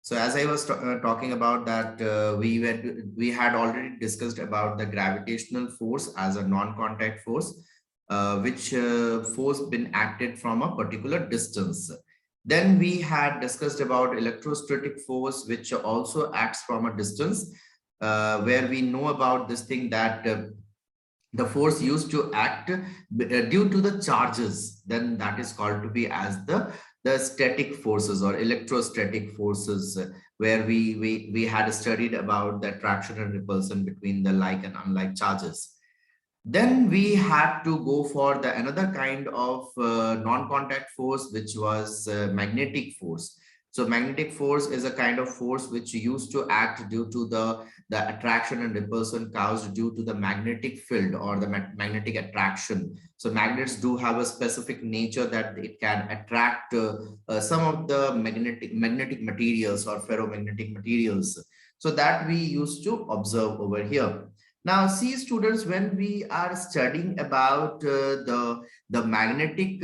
So as I was talking about that, we had already discussed about the gravitational force as a non-contact force, which force been acted from a particular distance. Then we had discussed about electrostatic force, which also acts from a distance, where we know about this thing that the force used to act due to the charges, then that is called to be as the static forces or electrostatic forces, where we had studied about the attraction and repulsion between the like and unlike charges. Then we had to go for the another kind of non-contact force, which was magnetic force. So magnetic force is a kind of force which used to act due to the attraction and repulsion caused due to the magnetic field or the magnetic attraction. So magnets do have a specific nature that it can attract some of the magnetic materials or ferromagnetic materials. So that we used to observe over here. Now, see students, when we are studying about the magnetic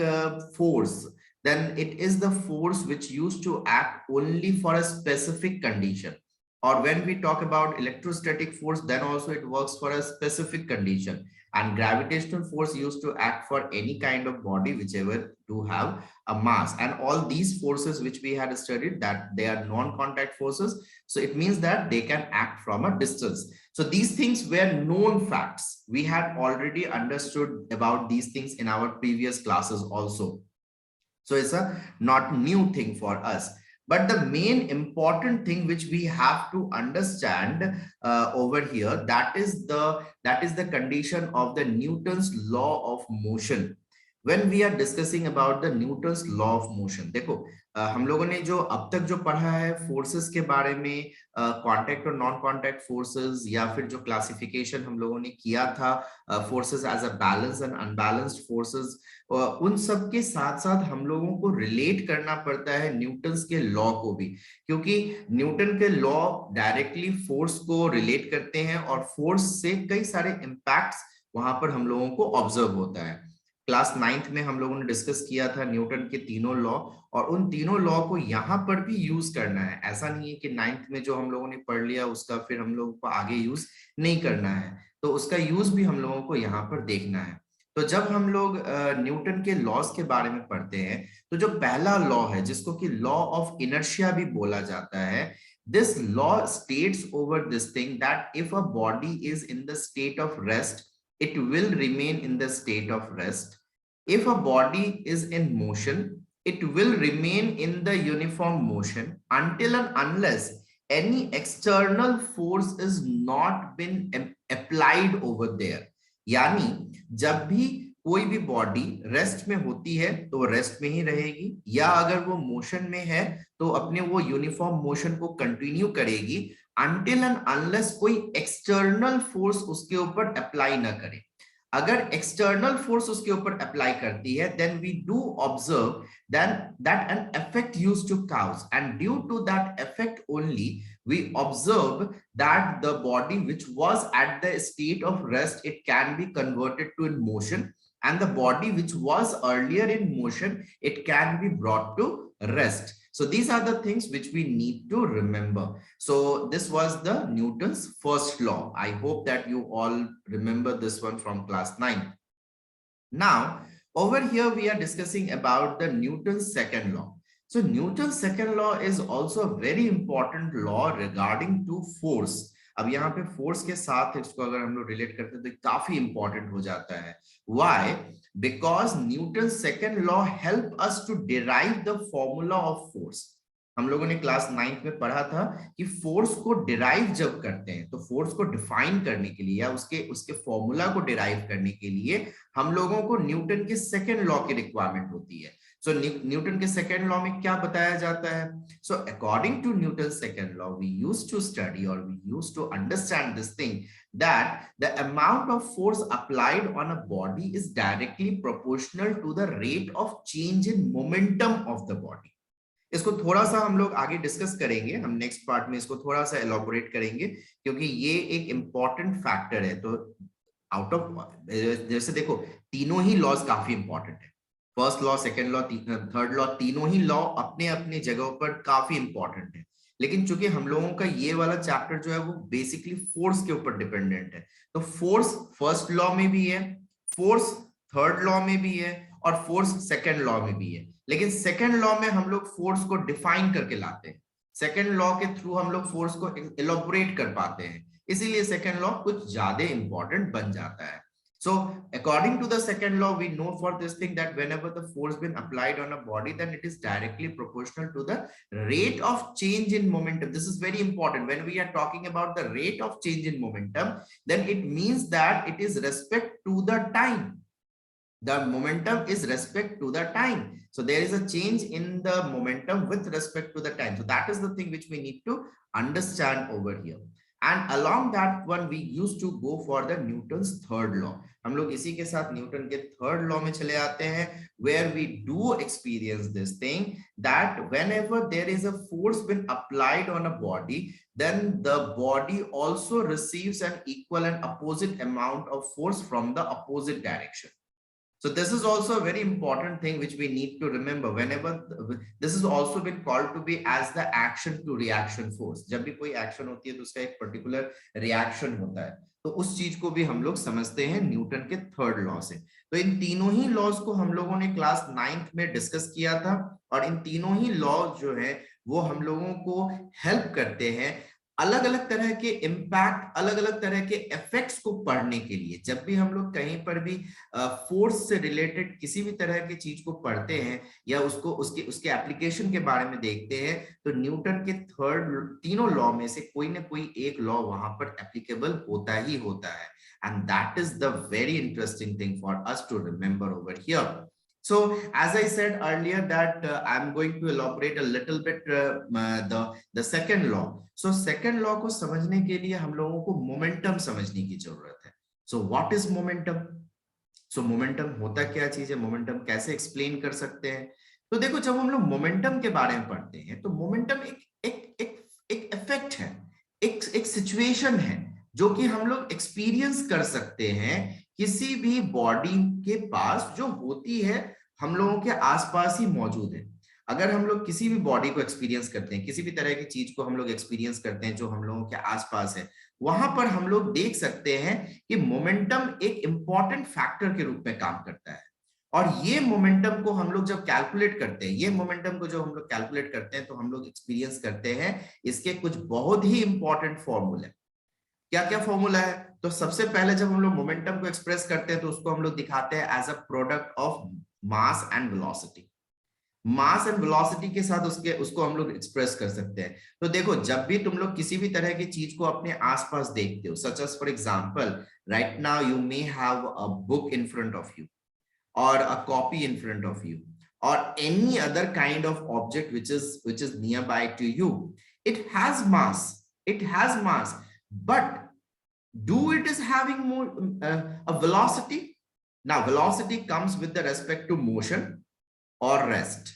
force, then it is the force which used to act only for a specific condition. Or when we talk about electrostatic force, then also it works for a specific condition. And gravitational force used to act for any kind of body whichever do have a mass. And all these forces which we had studied, that they are non-contact forces. So it means that they can act from a distance. So these things were known facts. We had already understood about these things in our previous classes also. So it's a not new thing for us. But the main important thing which we have to understand over here, that is the condition of the Newton's law of motion. When we are discussing about the Newton's law of motion, देखो हम लोगों ने जो अब तक जो पढ़ा है फोर्सेस के बारे में, कांटेक्ट और नॉन कांटेक्ट फोर्सेस, या फिर जो क्लासिफिकेशन हम लोगों ने किया था forces as a balance and unbalanced forces, उन सब के साथ साथ हम लोगों को रिलेट करना पड़ता है न्यूटन्स के लॉ को भी, क्योंकि न्यूटन के लॉ डायरेक्टली फोर्स को रिलेट करते हैं और फोर्स से कई सारे इम्पैक्ट्स वहां पर हम लोगों को ऑब्जर्व होता है। क्लास 9th में हम लोगों ने डिस्कस किया था न्यूटन के तीनों लॉ, और उन तीनों लॉ को यहाँ पर भी यूज करना है। ऐसा नहीं है कि 9th में जो हम लोगों ने पढ़ लिया उसका फिर हम लोगों को आगे यूज नहीं करना है, तो उसका यूज भी हम लोगों को यहाँ पर देखना है। तो जब हम लोग न्यूटन के लॉज के बारे में पढ़ते हैं, तो जो पहला लॉ है जिसको कि लॉ ऑफ इनर्शिया भी बोला जाता है, this law states over this thing that if a body is in the state of rest, it will remain in the state of rest. If a body is in motion, it will remain in the uniform motion until and unless any external force is not been applied over there. यानी जब भी कोई भी body rest में होती है तो वो रेस्ट में ही रहेगी, या अगर वो मोशन में है तो अपने वो यूनिफॉर्म मोशन को कंटिन्यू करेगी अनटिल एंड अनलेस कोई एक्सटर्नल फोर्स उसके ऊपर अप्लाई ना करे। अगर एक्सटर्नल फोर्स उसके ऊपर अप्लाई करती है, then we do observe then that an effect used to cause, and due to that effect only we observe that the body which was at the state of rest, it can be converted to in motion, and the body which was earlier in motion, it can be brought to rest. So these are the things which we need to remember. So this was the Newton's first law. I hope that you all remember this one from class 9. Now over here we are discussing about the Newton's second law. So Newton's second law is also a very important law regarding to force. अब यहाँ पे force के साथ इसको अगर हम लोग relate करते हैं तो काफी इंपॉर्टेंट हो जाता है। Why? Because Newton's second law help us to derive the formula of force. हम लोगों ने क्लास 9th में पढ़ा था कि फोर्स को डिराइव जब करते हैं, तो फोर्स को डिफाइन करने के लिए या उसके फॉर्मूला को डिराइव करने के लिए हम लोगों को न्यूटन के सेकेंड लॉ की रिक्वायरमेंट होती है। सो न्यूटन के सेकेंड लॉ में क्या बताया जाता है? So according to Newton second law, we used to study और we used to understand this thing that the amount of force applied on a body is directly proportional to the rate of change in momentum of the body. इसको थोड़ा सा हम लोग आगे discuss करेंगे, हम next part में इसको थोड़ा सा एलॉबोरेट करेंगे, क्योंकि ये एक इंपॉर्टेंट फैक्टर है। तो आउट ऑफ जैसे देखो तीनों ही लॉज काफी इंपॉर्टेंट है, first law, second law, third law, तीनों ही लॉ अपने अपने जगहों पर काफी इंपॉर्टेंट है। लेकिन चूंकि हम लोगों का ये वाला चैप्टर जो है वो बेसिकली फोर्स के ऊपर डिपेंडेंट है, तो फोर्स फर्स्ट लॉ में भी है, फोर्स थर्ड लॉ में भी है, और फोर्स सेकेंड लॉ में भी है। लेकिन सेकेंड लॉ में हम लोग फोर्स को डिफाइन करके लाते हैं, सेकेंड लॉ के थ्रू हम लोग फोर्स को एलोबरेट कर पाते हैं, इसीलिए सेकेंड लॉ कुछ ज्यादा इंपॉर्टेंट बन जाता है। So according to the second law, we know for this thing that whenever the force been applied on a body, then it is directly proportional to the rate of change in momentum. This is very important. When we are talking about the rate of change in momentum, then it means that it is respect to the time. The momentum is respect to the time. So there is a change in the momentum with respect to the time. So that is the thing which we need to understand over here. And along that one, we used to go for the Newton's third law. हम लोग इसी के साथ Newton के third law में चले आते हैं, where we do experience this thing that whenever there is a force been applied on a body, then the body also receives an equal and opposite amount of force from the opposite direction. So this is also a very important thing which we need to remember whenever this is also been called to be as the action to reaction force. जब भी कोई action होती है तो उसका एक particular reaction होता है, तो उस चीज को भी हम लोग समझते हैं न्यूटन के थर्ड लॉ से। तो इन तीनों ही लॉज को हम लोगों ने क्लास 9th में डिस्कस किया था, और इन तीनों ही लॉ जो है वो हम लोगों को हेल्प करते हैं अलग अलग तरह के इम्पैक्ट, अलग अलग तरह के इफेक्ट्स को पढ़ने के लिए। जब भी हम लोग कहीं पर भी फोर्स से रिलेटेड किसी भी तरह की चीज को पढ़ते हैं या उसको उसके एप्लीकेशन के बारे में देखते हैं, तो न्यूटन के तीनों लॉ में से कोई ना कोई एक लॉ वहां पर एप्लीकेबल होता ही होता है, and that is the very interesting thing for us to remember over here. So as I said earlier that I'm going to elaborate a little bit the second law. So second law को समझने के लिए हम लोगों को momentum समझने की जरूरत है। So what is momentum? So momentum होता क्या चीज है, मोमेंटम कैसे एक्सप्लेन कर सकते हैं? तो देखो, जब हम लोग मोमेंटम के बारे में पढ़ते हैं तो मोमेंटम एक इफेक्ट है, एक सिचुएशन है जो कि हम लोग एक्सपीरियंस कर सकते हैं किसी भी बॉडी के पास, जो होती है हम लोगों के आसपास ही मौजूद है। अगर हम लोग किसी भी बॉडी को एक्सपीरियंस करते हैं, किसी भी तरह की चीज को हम लोग एक्सपीरियंस करते हैं जो हम लोगों के आसपास है, वहां पर हम लोग देख सकते हैं कि मोमेंटम एक इंपॉर्टेंट फैक्टर के रूप में काम करता है। और ये मोमेंटम को हम लोग जब कैलकुलेट करते हैं, ये मोमेंटम को जब हम लोग कैलकुलेट करते हैं तो हम लोग एक्सपीरियंस करते हैं इसके कुछ बहुत ही इंपॉर्टेंट फॉर्मूले। क्या क्या फॉर्मूला है? तो सबसे पहले जब हम लोग मोमेंटम को एक्सप्रेस करते हैं तो उसको हम लोग दिखाते हैं as a product of mass and velocity. Mass and velocity के साथ उसको हम लोग एक्सप्रेस कर सकते हैं। तो देखो, जब भी तुम लोग किसी भी तरह की चीज को अपने आसपास देखते हो, such as for example right now you may have a book in front of you or a copy in front of you or any other kind of object which is nearby to you, it has mass, but do it is having more a velocity? Now velocity comes with the respect to motion or rest.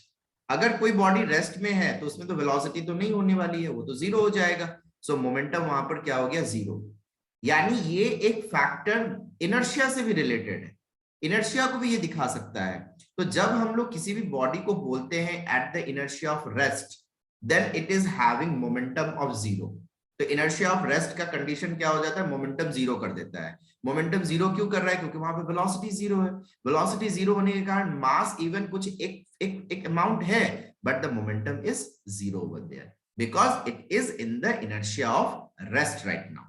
अगर कोई body rest में है तो उसमें तो velocity तो नहीं होने वाली है, वो तो जीरो हो जाएगा। सो मोमेंटम वहां पर क्या हो गया? जीरो। यानी ये एक फैक्टर इनर्शिया से भी रिलेटेड है, इनर्शिया को भी ये दिखा सकता है। तो जब हम लोग किसी भी बॉडी को बोलते हैं at the inertia of rest, then it is having momentum of zero. तो इनर्शिया ऑफ रेस्ट का कंडीशन क्या हो जाता है? मोमेंटम जीरो कर देता है। मोमेंटम जीरो क्यों कर रहा है? क्योंकि वहां पे वेलोसिटी जीरो है। वेलोसिटी जीरो होने के कारण मास इवन कुछ एक अमाउंट है, but the momentum is zero over there because it is in the inertia of rest right now.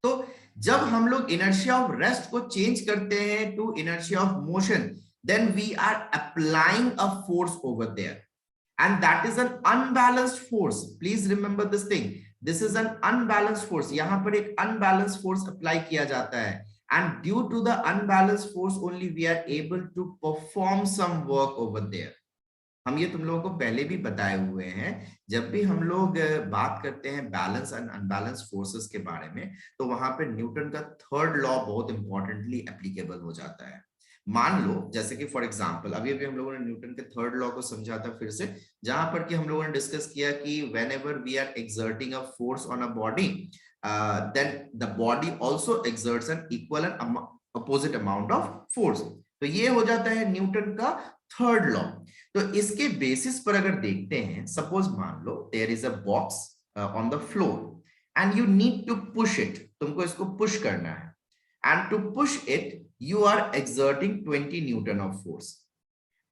तो जब हम लोग इनर्शिया ऑफ रेस्ट को चेंज करते हैं to inertia of motion, then we are applying a force over there, and that is an unbalanced force. Please remember this thing, this is an unbalanced force. यहां पर एक unbalanced force apply किया जाता है, and due to the unbalanced force only we are able to perform some work over there. हम ये तुम लोगों को पहले भी बताए हुए हैं, जब भी हम लोग बात करते हैं बैलेंस एंड अनबैलेंस फोर्सेस के बारे में, तो वहां पे न्यूटन का थर्ड लॉ बहुत इंपॉर्टेंटली एप्लीकेबल हो जाता है। मान लो जैसे कि फॉर एग्जांपल अभी हम लोगों ने न्यूटन के थर्ड लॉ को समझा था फिर से, जहां पर कि हम लोगों ने डिस्कस किया कि whenever we are exerting a force on a body, then the body also exerts an equal and opposite amount of force. तो ये हो जाता है न्यूटन का थर्ड लॉ। तो इसके बेसिस पर अगर देखते हैं, सपोज मान लो there is a box on the floor and you need to push it, तुमको इसको पुश करना है, and to push it you are exerting 20 Newton of force,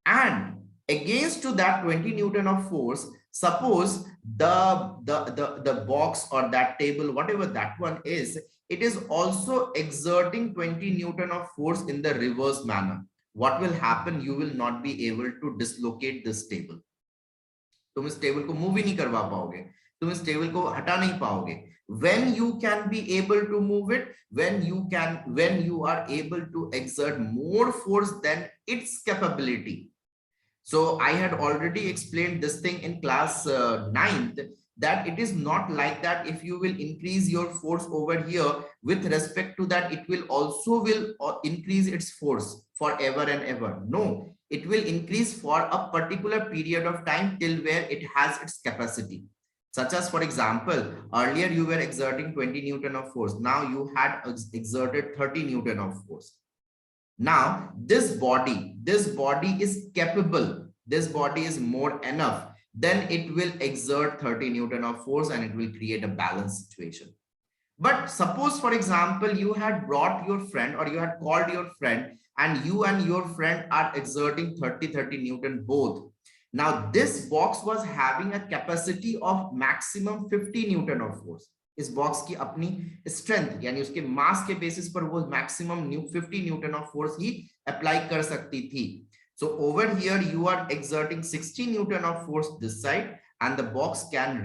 and against to that 20 Newton of force, suppose the box or that table, whatever that one is, it is also exerting 20 Newton of force in the reverse manner. What will happen? You will not be able to dislocate this table. तुम इस table को move ही नहीं करवा पाओगे, तुम इस table को हटा नहीं पाओगे. When you can be able to move it, when you are able to exert more force than its capability. So I had already explained this thing in class 9th, that it is not like that if you will increase your force over here, with respect to that it will also increase its force forever and ever. No, it will increase for a particular period of time till where it has its capacity. Such as, for example, earlier you were exerting 20 Newton of force, now you had exerted 30 Newton of force. Now this body is capable, this body is more enough, then it will exert 30 Newton of force and it will create a balanced situation. But suppose, for example, you had brought your friend or you had called your friend and your friend are exerting 30 Newton both. Now this box was having a capacity of maximum 50 Newton of force. इस box की अपनी strength यानी उसके मास के basis पर वो maximum 50 Newton of force he apply कर सकती थी. So over here you are exerting 60 Newton of force this side, and the box can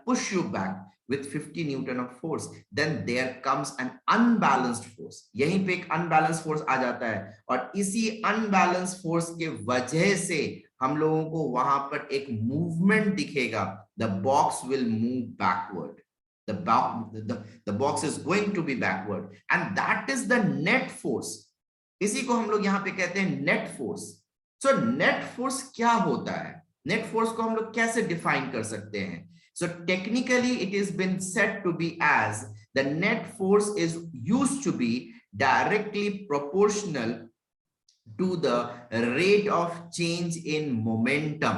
push you back with 50 Newton of force. Then there comes an unbalanced force. यहीं पे एक unbalanced force आ जाता है, और इसी unbalanced force के वजह से हम लोगों को वहां पर एक मूवमेंट दिखेगा. The box will move backward. The box is going to be backward, and that is the net force. इसी को हम लोग यहाँ पे कहते हैं net force. So net force क्या होता है? नेट फोर्स को हम लोग कैसे डिफाइन कर सकते हैं? So technically it is been said to be as the net force is used to be directly proportional to the rate of change in momentum.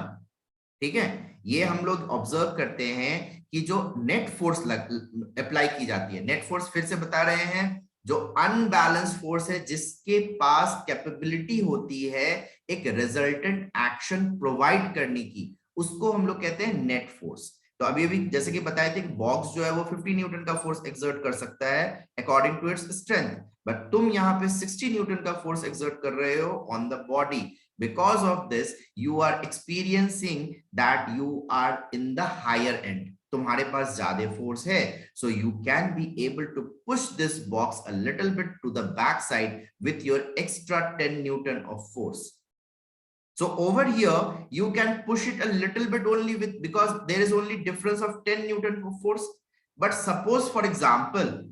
ठीक है, ये हम लोग ऑब्जर्व करते हैं कि जो नेट फोर्स अप्लाई की जाती है, नेट फोर्स फिर से बता रहे हैं, जो अनबैलेंस फोर्स है जिसके पास कैपेबिलिटी होती है एक रिजल्टेंट एक्शन प्रोवाइड करने की, उसको हम लोग कहते हैं नेट फोर्स. तो अभी जैसे कि बताए थे कि बॉक्स जो है वो 50 न्यूटन का फोर्स एक्सर्ट कर सकता है according to its strength, but तुम यहाँ पे 60 न्यूटन का फोर्स एक्सर्ट कर रहे हो on the body. Because of this, you are experiencing that you are in the higher end. तुम्हारे पास ज्यादा फोर्स है, so you can be able to push this box a little bit to the back side with your extra 10 Newton of force. So over here, you can push it a little bit only because there is only difference of 10 Newton of force. But suppose for example,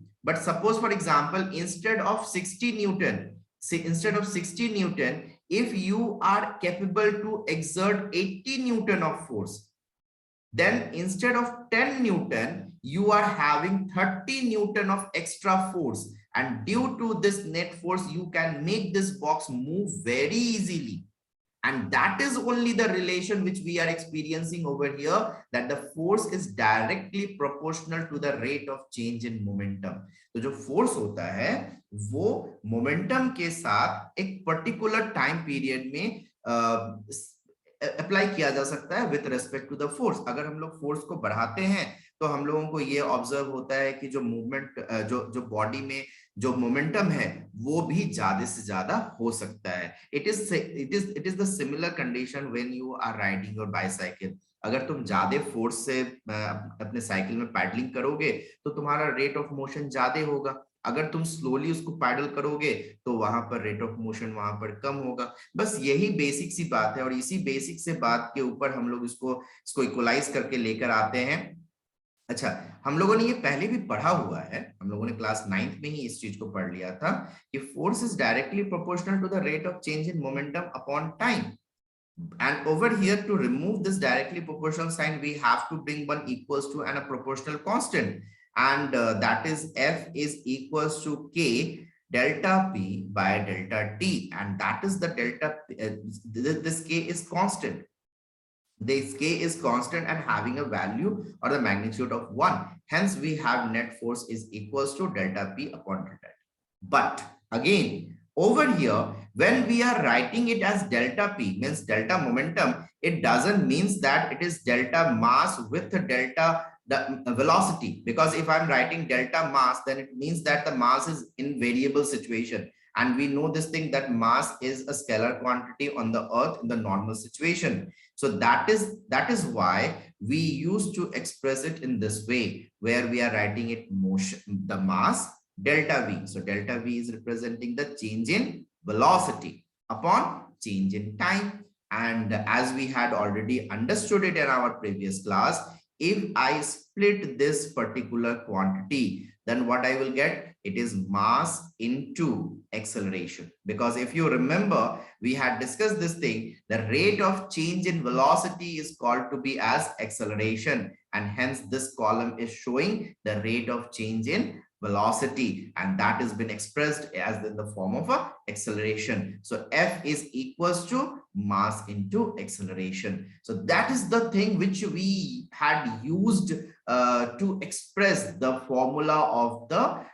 instead of 60 Newton, if you are capable to exert 80 Newton of force, then instead of 10 Newton, you are having 30 Newton of extra force. And due to this net force, you can make this box move very easily. And that is only the relation which we are experiencing over here, that the force is directly proportional to the rate of change in momentum. तो जो force होता है वो momentum के साथ एक particular time period में apply किया जा सकता है with respect to the force. अगर हम लोग force को बढ़ाते हैं तो हम लोगों को ये ऑब्जर्व होता है कि जो मूवमेंट जो बॉडी में जो मोमेंटम है वो भी ज्यादा से ज्यादा हो सकता है. It is the similar condition when you are riding your bicycle. अगर तुम ज्यादा फोर्स से अपने साइकिल में पैडलिंग करोगे तो तुम्हारा रेट ऑफ मोशन ज्यादा होगा. अगर तुम स्लोली उसको पैडल करोगे तो वहां पर रेट ऑफ मोशन वहां पर कम होगा. बस यही बेसिक सी बात है, और इसी बेसिक से बात के ऊपर हम लोग इसको इक्वलाइज करके लेकर आते हैं. अच्छा, हम लोगों ने ये पहले भी पढ़ा हुआ है, हम लोगों ने क्लास 9th में ही इस चीज को पढ़ लिया था कि force is directly proportional to the rate of change in momentum upon time. And over here, to remove this directly proportional sign, we have to bring one equals to and a proportional constant, and that is F is equals to K delta P by delta T, and that is the delta, this K is constant. This K is constant and having a value or the magnitude of 1. Hence, we have net force is equals to delta P upon delta T. But again, over here, when we are writing it as delta P, means delta momentum, it doesn't mean that it is delta mass with delta the velocity. Because if I'm writing delta mass, then it means that the mass is in variable situation. And we know this thing that mass is a scalar quantity on the earth in the normal situation. So that is why we used to express it in this way, where we are writing it motion, the mass delta V. So delta V is representing the change in velocity upon change in time. And as we had already understood it in our previous class, if I split this particular quantity, then what I will get? It is mass into acceleration. Because if you remember, we had discussed this thing, the rate of change in velocity is called to be as acceleration. And hence this column is showing the rate of change in velocity, and that has been expressed as in the form of a acceleration. So F is equals to mass into acceleration. So that is the thing which we had used to express the formula of the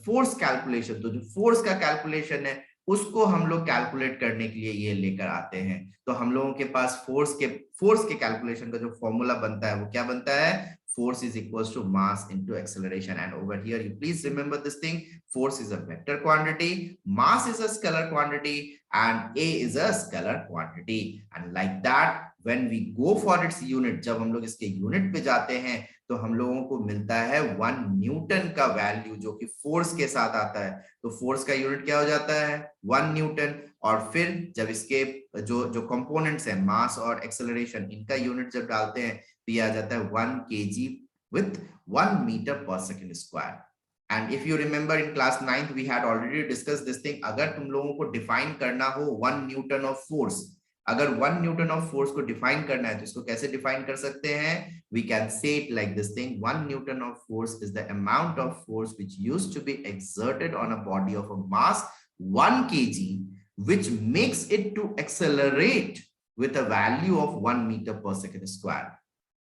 force calculation. तो जो force का calculation है उसको हम लोग calculate करने के लिए ये लेकर आते हैं. तो हम लोगों के पास फोर्स के कैलकुलेशन का जो फॉर्मूला बनता है वो क्या बनता है? Force is equals to mass into acceleration. And over here, you please remember this thing. Force is a vector quantity, mass is a scalar quantity, and A is a scalar quantity. And like that, when we go for its unit, जब हम लोग इसके unit पे जाते हैं तो हम लोगों को मिलता है 1 न्यूटन का वैल्यू, जो कि फोर्स के साथ आता है. तो फोर्स का यूनिट क्या हो जाता है? 1 न्यूटन. और फिर जब इसके जो कंपोनेंट्स हैं, मास और एक्सेलरेशन, इनका यूनिट जब डालते हैं तो ये आ जाता है 1 kg with 1 meter per second square. And if you remember in class 9th we had already discussed this thing. अगर तुम लोगों को डिफाइन करना हो 1 न्यूटन ऑफ फोर्स, अगर 1 न्यूटन ऑफ फोर्स को डिफाइन करना है तो इसको कैसे डिफाइन कर सकते हैं? We can say it like this thing. 1 newton of force is the amount of force which used to be exerted on a body of a mass 1 kg, which makes it to accelerate with a value of 1 meter per second square.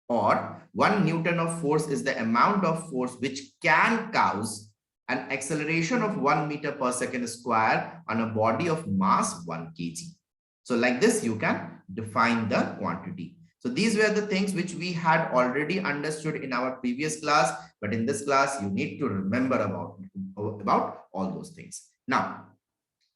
Or 1 newton of force is the amount of force which can cause an acceleration of 1 meter per second square on a body of mass 1 kg. So like this, you can define the quantity. So these were the things which we had already understood in our previous class, but in this class, you need to remember about all those things. Now,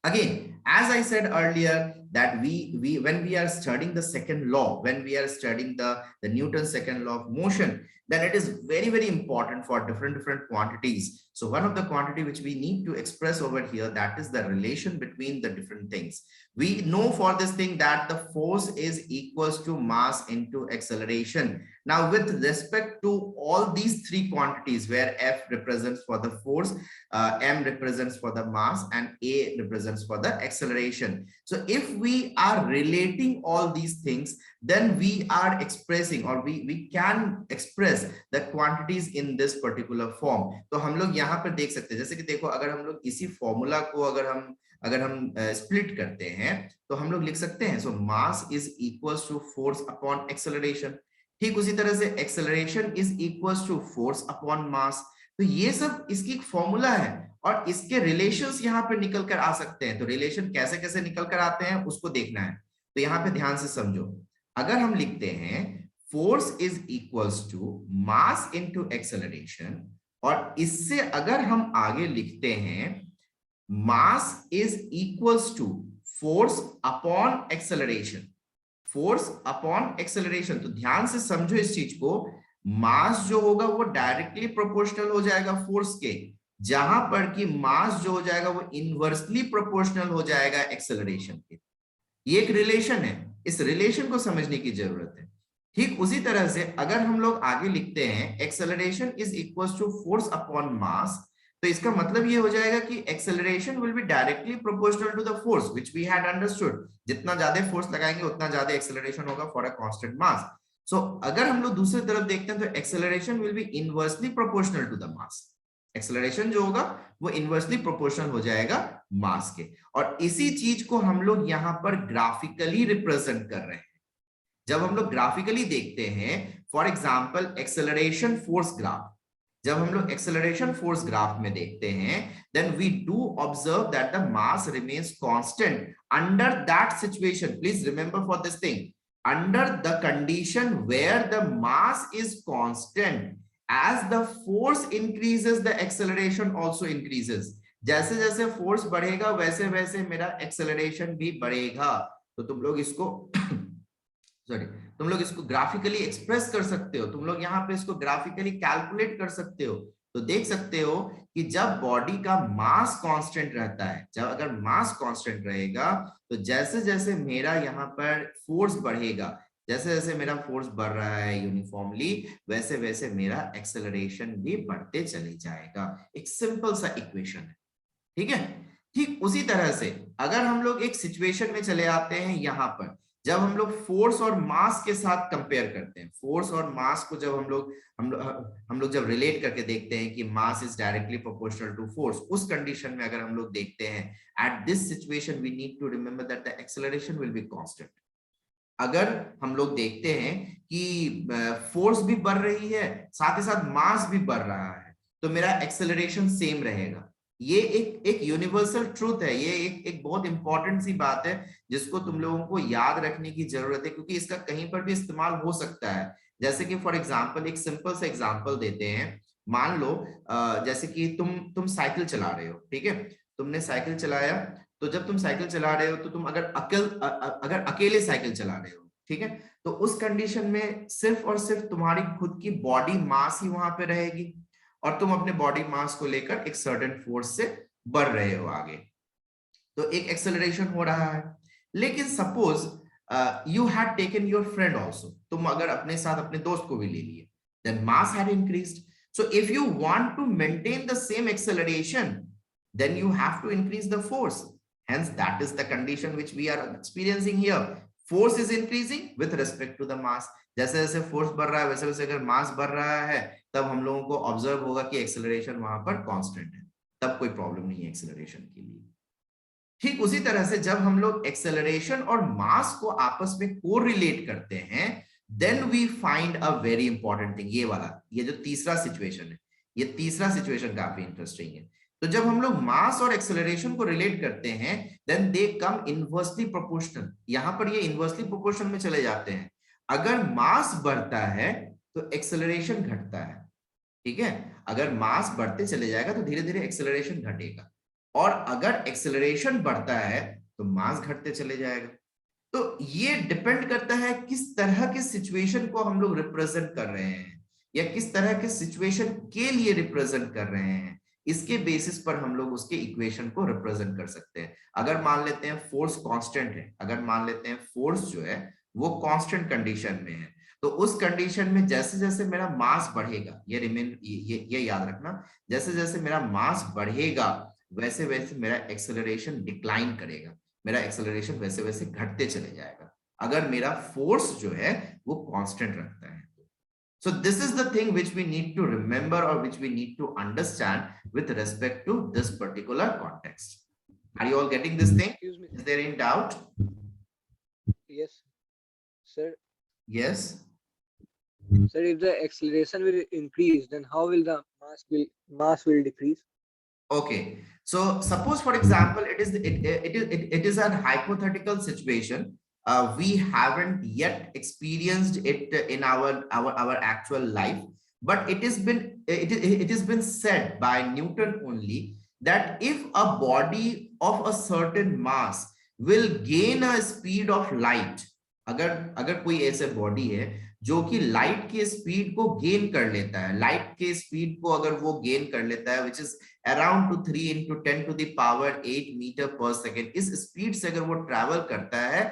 again, as I said earlier, that when we are studying the second law, when we are studying the Newton's second law of motion, then it is very, very important for different quantities. So one of the quantity which we need to express over here, that is the relation between the different things. We know for this thing that the force is equals to mass into acceleration. Now, with respect to all these three quantities, where F represents for the force, M represents for the mass, and A represents for the acceleration. So if we are relating all these things, then we are expressing, or we can express the quantities in this particular form. तो हम लोग यहाँ पर देख सकते हैं, जैसे कि देखो, अगर हम लोग इसी फॉर्मूला को अगर हम स्प्लिट करते हैं तो हम लोग लिख सकते हैं, so mass is equals to force upon acceleration. ठीक उसी तरह से acceleration is equals to force upon mass. तो ये सब इसकी एक फॉर्मूला है और इसके रिलेशंस यहाँ पे निकल कर आ सकते हैं. तो रिलेशन कैसे कैसे निकल कर आते हैं उसको देखना है. तो यहाँ पे ध्यान से समझो, अगर हम लिखते हैं force is equals to mass into acceleration, और इससे अगर हम आगे लिखते हैं mass is equals to force upon acceleration, force upon acceleration. तो ध्यान से समझो इस चीज को. मास जो होगा वो डायरेक्टली प्रोपोर्शनल हो जाएगा फोर्स के, जहां पर कि मास जो हो जाएगा वो इनवर्सली प्रोपोर्शनल हो जाएगा एक्सेलरेशन के. ये एक रिलेशन है, इस रिलेशन को समझने की जरूरत है. ठीक उसी तरह से अगर हम लोग आगे लिखते हैं acceleration is equals to force upon mass, तो इसका मतलब ये हो जाएगा कि acceleration will be directly proportional to the force which we had understood. जितना ज्यादा फोर्स लगाएंगे उतना ज्यादा एक्सेलरेशन होगा फॉर अ कांस्टेंट मास. सो अगर हम लोग दूसरी तरफ देखते हैं तो acceleration will be inversely proportional to the mass. Acceleration जो होगा वो इनवर्सली प्रोपोर्शनल हो जाएगा मास के। और इसी चीज को हम लोग यहाँ पर ग्राफिकली रिप्रेजेंट कर रहे हैं। जब हम लोग ग्राफिकली देखते हैं, for example acceleration force graph, जब हम लोग एक्सेलरेशन फोर्स ग्राफ में देखते हैं, then we do observe that the mass remains constant under that situation. Please remember for this thing, under the condition where the mass is constant, as the force increases the acceleration also increases। जैसे जैसे force बढ़ेगा वैसे वैसे मेरा acceleration भी बढ़ेगा। तो तुम लोग इसको सॉरी, तुम लोग इसको ग्राफिकली एक्सप्रेस कर सकते हो, तुम लोग यहाँ पे इसको ग्राफिकली कैलकुलेट कर सकते हो। तो देख सकते हो कि जब बॉडी का मास कांस्टेंट रहता है, जब अगर मास कांस्टेंट रहेगा, तो जैसे जैसे मेरा यहाँ पर फोर्स बढ़ेगा, जैसे जैसे मेरा फोर्स बढ़ रहा है यूनिफॉर्मली, वैसे वैसे मेरा एक्सेलरेशन भी बढ़ते चले जाएगा। एक सिंपल सा इक्वेशन है, ठीक है। ठीक उसी तरह से अगर हम लोग एक सिचुएशन में चले आते हैं, यहाँ पर जब हम लोग फोर्स और मास के साथ कंपेयर करते हैं, फोर्स और मास को जब हम लोग जब रिलेट करके देखते हैं कि mass is directly proportional to force, उस कंडीशन में अगर हम लोग देखते हैं, at this situation we need to remember that the acceleration will be constant. अगर हम लोग देखते हैं कि फोर्स भी बढ़ रही है, साथ ही साथ मास भी बढ़ रहा है, तो मेरा एक्सेलरेशन सेम रहेगा। ये एक यूनिवर्सल ट्रूथ है, ये एक बहुत इंपॉर्टेंट सी बात है जिसको तुम लोगों को याद रखने की जरूरत है, क्योंकि इसका कहीं पर भी इस्तेमाल हो सकता है। जैसे कि फॉर एग्जांपल एक सिंपल सा एग्जांपल देते हैं। मान लो जैसे कि तुम साइकिल चला रहे हो, ठीक है, तुमने साइकिल चलाया, तो जब तुम साइकिल चला रहे हो तो तुम अगर अकेले साइकिल चला रहे हो, ठीक है, तो उस कंडीशन में सिर्फ और सिर्फ तुम्हारी खुद की बॉडी मास ही वहां पे रहेगी, और तुम अपने बॉडी मास को लेकर एक सर्टेन फोर्स से बढ़ रहे हो आगे, तो एक एक्सेलरेशन हो रहा है। लेकिन suppose you had taken your friend also, तुम अगर अपने साथ अपने दोस्त को भी ले लिए, then mass had increased. So if you want to maintain the same acceleration, then you have to increase the force. Hence that is the condition which we are experiencing here. Force is increasing with respect to the mass. जैसे जैसे force बढ़ रहा है वैसे वैसे अगर मास बढ़ रहा है, तब हम लोगों को ऑब्जर्व होगा कि एक्सेलरेशन वहां पर कांस्टेंट है, तब कोई प्रॉब्लम नहीं है एक्सेलरेशन के लिए। ठीक उसी तरह से जब हम लोग एक्सेलरेशन और मास को आपस में कोरिलेट करते हैं, then we find a very important thing. ये वाला, ये जो तीसरा सिचुएशन है, ये तीसरा सिचुएशन काफी इंटरेस्टिंग है। तो जब हम लोग मास और एक्सेलरेशन को रिलेट करते हैं, then they come inversely proportional. यहां पर ये इनवर्सली प्रोपोर्शनल में चले जाते हैं। अगर मास बढ़ता है तो एक्सेलरेशन घटता है, ठीक है। अगर मास बढ़ते चले जाएगा तो धीरे धीरे एक्सेलरेशन घटेगा, और अगर एक्सेलरेशन बढ़ता है तो मास घटते चले जाएगा। तो ये डिपेंड करता है किस तरह के सिचुएशन को हम लोग रिप्रेजेंट कर रहे हैं, या किस तरह के सिचुएशन के लिए रिप्रेजेंट कर रहे हैं, इसके बेसिस पर हम लोग उसके इक्वेशन को रिप्रेजेंट कर सकते हैं। अगर मान लेते हैं फोर्स कांस्टेंट है, अगर मान लेते हैं फोर्स जो है वो कांस्टेंट कंडीशन में है, तो उस कंडीशन में जैसे जैसे मेरा मास बढ़ेगा, ये याद रखना, जैसे जैसे मेरा मास बढ़ेगा वैसे वैसे मेरा एक्सेलरेशन डिक्लाइन करेगा, मेरा एक्सेलरेशन वैसे वैसे घटते चले जाएगा, अगर मेरा फोर्स जो है वो कांस्टेंट रखता है। So this is the thing which we need to remember, or which we need to understand with respect to this particular context. Are you all getting this thing? Is there any doubt? Yes, sir. Yes. Sir, if the acceleration will increase, then how will the mass will decrease? Okay. So suppose, for example, it is a hypothetical situation. We haven't yet experienced it in our actual life, but it has been said by Newton only that if a body of a certain mass will gain a speed of light, अगर कोई ऐसे body है जो कि light के speed को gain कर लेता है, लाइट के स्पीड को अगर वो गेन कर लेता है, which is around two 3 into 10 to the power 8 meter per second, इस स्पीड से अगर वो ट्रैवल करता है,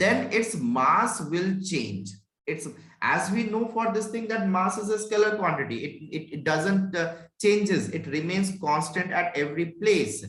then its mass will change. It's, as we know for this thing, that mass is a scalar quantity. It doesn't changes. It remains constant at every place,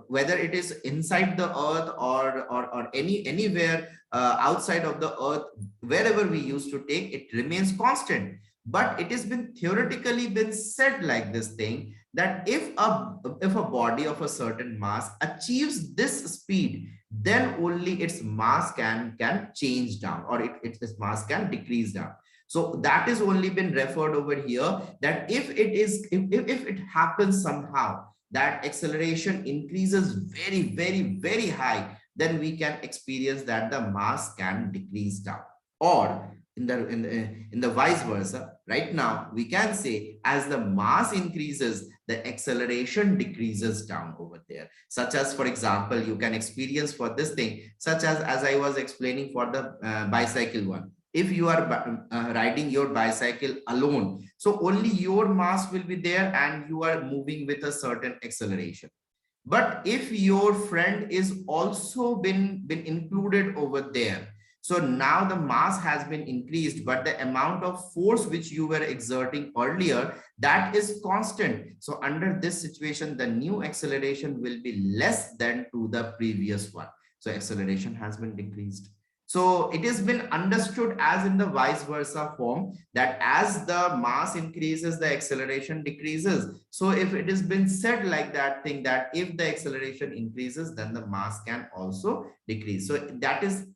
whether it is inside the earth or anywhere outside of the earth, wherever we used to take, it remains constant. But it has been theoretically been said like this thing that if a body of a certain mass achieves this speed, then only its mass can change down, or its mass can decrease down. So that is only been referred over here, that if it happens somehow that acceleration increases very high, then we can experience that the mass can decrease down. Or in the vice versa, right now we can say as the mass increases, the acceleration decreases down over there. Such as, for example, you can experience for this thing, such as I was explaining for the bicycle one. If you are riding your bicycle alone, so only your mass will be there and you are moving with a certain acceleration. But if your friend is also been included over there, so now the mass has been increased, but the amount of force which you were exerting earlier, that is constant. So under this situation, the new acceleration will be less than to the previous one. So acceleration has been decreased. So it has been understood as in the vice versa form, that as the mass increases, the acceleration decreases. So if it has been said like that thing, that if the acceleration increases, then the mass can also decrease. So that is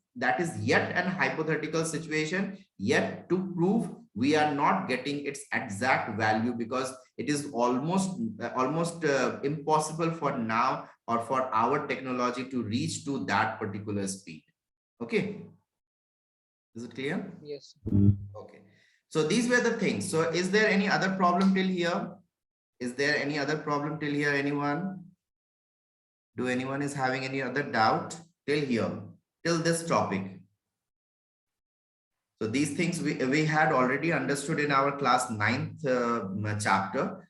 yet an hypothetical situation, yet to prove. We are not getting its exact value because it is almost impossible for now, or for our technology, to reach to that particular speed. Okay, is it clear? Yes. Okay, so these were the things. So is there any other problem till here? Is there any other problem till here, anyone? Do anyone is having any other doubt till here, till this topic? So these things we had already understood in our class 9th chapter.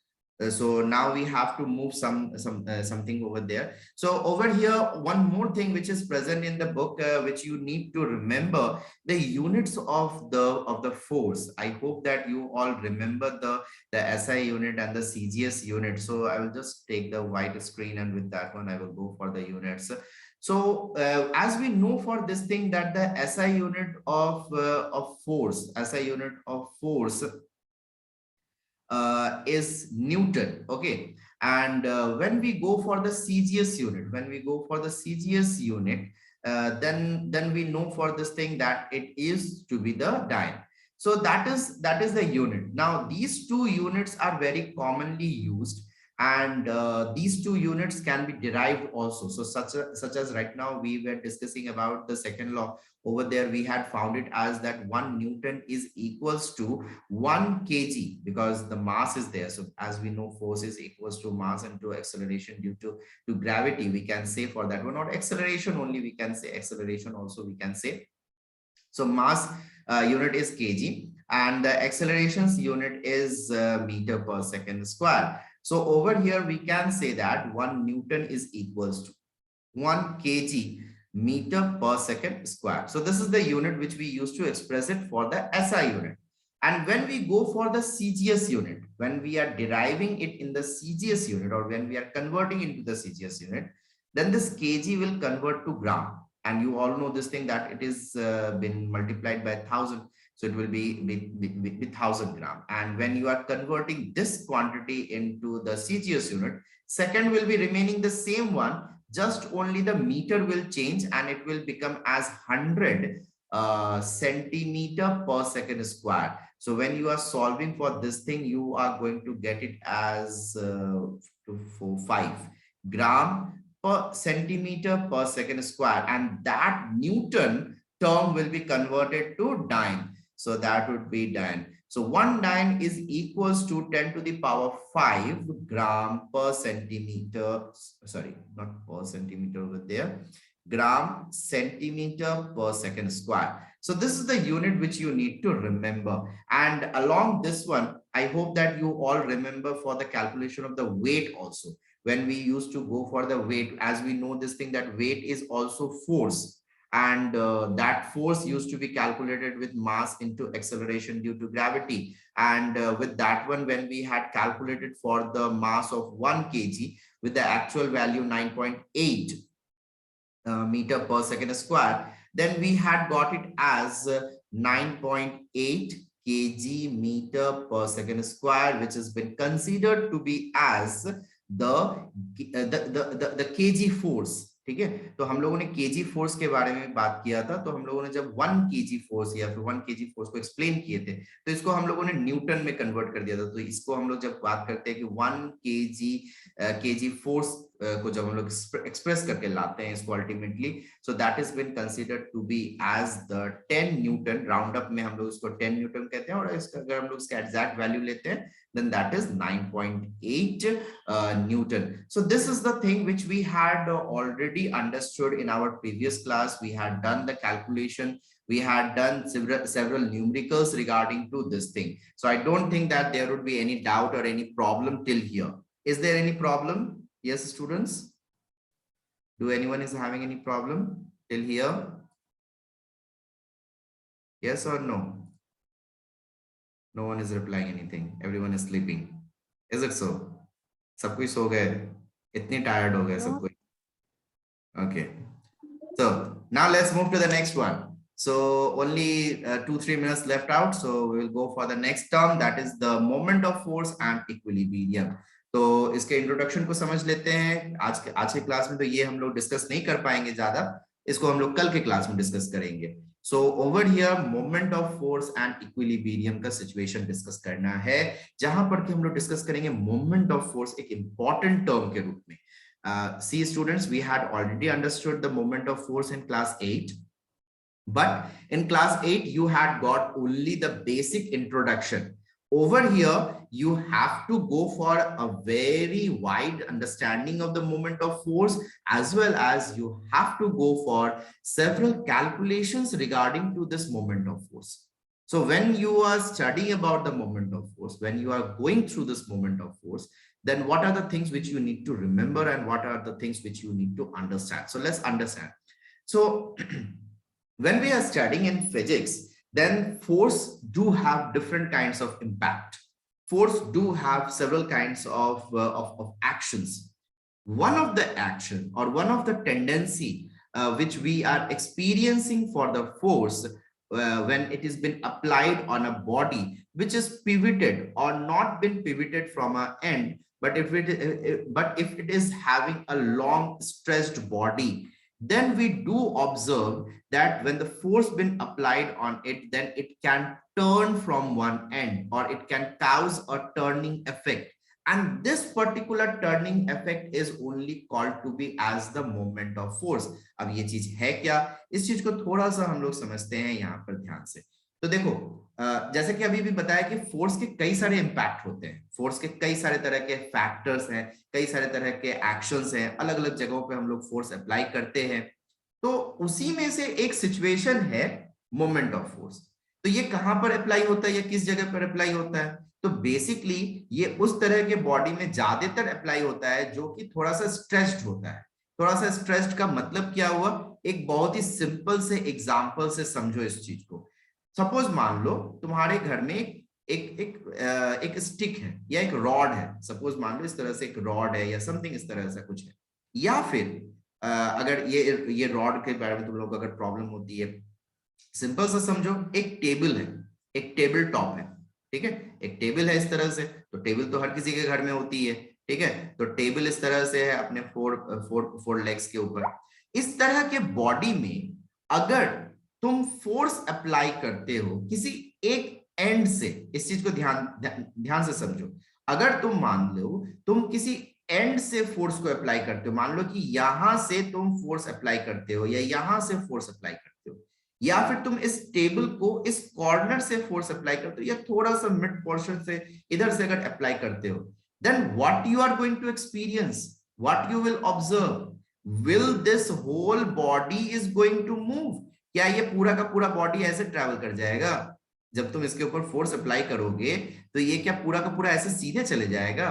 So now we have to move something over there. So over here, one more thing which is present in the book, which you need to remember, the units of the force. I hope that you all remember the SI unit and the CGS unit. So I will just take the white screen, and with that one I will go for the units. So as we know for this thing, that the SI unit of force, SI unit of force is Newton. Okay, and when we go for the CGS unit, then we know for this thing that it is to be the dyne. So that is the unit. Now these two units are very commonly used, and these two units can be derived also. So such as right now we were discussing about the second law. Over there we had found it as that 1 Newton is equals to 1 kg, because the mass is there. So as we know, force is equals to mass into acceleration due to gravity. We can say for that one, not acceleration only, we can say acceleration also we can say. So mass unit is kg, and the accelerations unit is meter per second square. So over here we can say that 1 Newton is equals to 1 kg meter per second square. So this is the unit which we use to express it for the SI unit. And when we go for the CGS unit, when we are deriving it in the CGS unit, or when we are converting into the CGS unit, then this kg will convert to gram. And you all know this thing, that it is been multiplied by 1000. So it will be 1000 gram. And when you are converting this quantity into the CGS unit, second will be remaining the same one, just only the meter will change, and it will become as 100 centimeter per second square. So when you are solving for this thing, you are going to get it as 5 gram per centimeter per second square, and that Newton term will be converted to dyne. So that would be dyne. So 1 dyne is equals to 10 to the power 5 gram per centimeter. Sorry, not per centimeter over there. Gram centimeter per second square. So this is the unit which you need to remember. And along this one, I hope that you all remember for the calculation of the weight also. When we used to go for the weight, as we know this thing, that weight is also force. And that force used to be calculated with mass into acceleration due to gravity. And with that one, when we had calculated for the mass of 1 kg with the actual value 9.8 meter per second square, then we had got it as 9.8 kg meter per second square, which has been considered to be as the kg force. ठीक है, तो हम लोगों ने KG force के बारे में बात किया था, तो हम लोगों ने जब 1 केजी फोर्स या फिर 1 केजी फोर्स को एक्सप्लेन किए थे, तो इसको हम लोगों ने न्यूटन में कन्वर्ट कर दिया था। तो इसको हम लोग जब बात करते हैं कि 1 केजी फोर्स को जब हम लोग एक्सप्रेस करके लाते हैं इसको ultimately, so that is been considered to be as the 10 newton. Round up में हम लोग इसको 10 न्यूटन कहते हैं, और इसका अगर हम लोग इसका एग्जैक्ट वैल्यू लेते हैं, then that is 9.8 Newton. So this is the thing which we had already understood in our previous class. We had done the calculation. We had done several numericals regarding to this thing. So I don't think that there would be any doubt or any problem till here. Is there any problem? Yes, students? Do anyone is having any problem till here? Yes or no? No one is replying anything. Everyone is sleeping. Is it so? सब कोई सो गए, इतनी tired हो गए सब कोई. Okay. So now let's move to the next one. So only 2-3 minutes left out. So we will go for the next term, that is the moment of force and equilibrium. तो इसके introduction को समझ लेते हैं. आज के class में तो ये हम लोग डिस्कस नहीं कर पाएंगे ज्यादा, इसको हम लोग कल के क्लास में डिस्कस करेंगे. So over here moment of force and equilibrium का सिचुएशन डिस्कस करना है, जहां पर कि हम लोग डिस्कस करेंगे moment of force एक इंपॉर्टेंट टर्म के रूप में. See students, we had already understood the moment of force in class 8, but in class 8 you had got only the basic introduction. Over here you have to go for a very wide understanding of the moment of force, as well as you have to go for several calculations regarding to this moment of force. So when you are studying about the moment of force, when you are going through this moment of force, then what are the things which you need to remember and what are the things which you need to understand? So let's understand. So when we are studying in physics, then force do have different kinds of impact. Force do have several kinds of actions. One of the action or one of the tendency which we are experiencing for the force when it has been applied on a body which is pivoted or not been pivoted from an end, but if it is having a long stretched body, then we do observe that when the force been applied on it, then it can turn from one end or it can cause a turning effect. And this particular turning effect is only called to be as the moment of force. अब ये चीज है क्या, इस चीज को थोड़ा सा हम लोग समझते हैं यहाँ पर ध्यान से. तो देखो जैसे कि अभी भी बताया कि फोर्स के कई सारे इंपैक्ट होते हैं, फोर्स के कई सारे तरह के फैक्टर्स हैं, कई सारे तरह के एक्शंस हैं, अलग अलग जगहों पे हम लोग फोर्स अप्लाई करते हैं. तो उसी में से एक सिचुएशन है मोमेंट ऑफ फोर्स. तो ये कहां पर अप्लाई होता है या किस जगह पर अप्लाई होता है? तो बेसिकली ये उस तरह के बॉडी में ज्यादातर अप्लाई होता है जो कि थोड़ा सा स्ट्रेच्ड होता है. थोड़ा सा स्ट्रेच्ड का मतलब क्या हुआ, एक बहुत ही सिंपल से एग्जांपल से समझो इस चीज को. सपोज मान लो तुम्हारे घर में एक स्टिक है या एक रॉड है. सपोज मान लो इस तरह से एक रॉड है या समथिंग इस तरह से कुछ है. या फिर अगर ये रॉड के बारे में तुम लोग अगर प्रॉब्लम होती है, सिंपल सा समझो, एक टेबल है, एक टेबल टॉप है. ठीक है, एक टेबल है इस तरह से. तो टेबल तो हर किसी के घर में होती है. ठीक है, तो टेबल इस तरह से है अपने फोर लेग्स के ऊपर. इस तरह के बॉडी में अगर तुम फोर्स अप्लाई करते हो किसी एक एंड से, इस चीज को ध्यान से समझो. अगर तुम मान लो तुम किसी एंड से फोर्स को अप्लाई करते हो, मान लो कि यहां से तुम फोर्स अप्लाई करते हो या यहां से फोर्स अप्लाई करते हो, या फिर तुम इस टेबल को इस कॉर्नर से फोर्स अप्लाई करते हो या थोड़ा सा मिड पोर्शन से इधर से अगर अप्लाई करते हो, then what you are going to experience, what you will observe, will this whole body is going to move? क्या ये पूरा का पूरा बॉडी ऐसे ट्रैवल कर जाएगा? जब तुम इसके ऊपर फोर्स अप्लाई करोगे तो ये क्या पूरा का पूरा ऐसे सीधे चले जाएगा?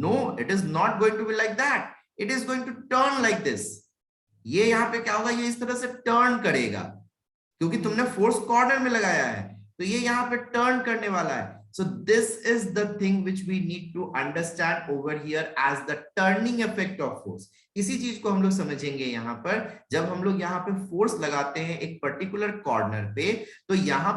No, it is not going to be like that. It is going to turn like this. ये यहाँ पे क्या होगा, ये इस तरह से टर्न करेगा क्योंकि तुमने फोर्स कॉर्नर में लगाया है, तो ये यहाँ पे टर्न करने वाला है. So this is the thing which we need to understand over here as the turning effect of force. इसी चीज को हम लोग समझेंगे यहाँ पर. जब हम लोग यहाँ पे फोर्स लगाते हैं एक पर्टिकुलर कॉर्नर पे, तो यहाँ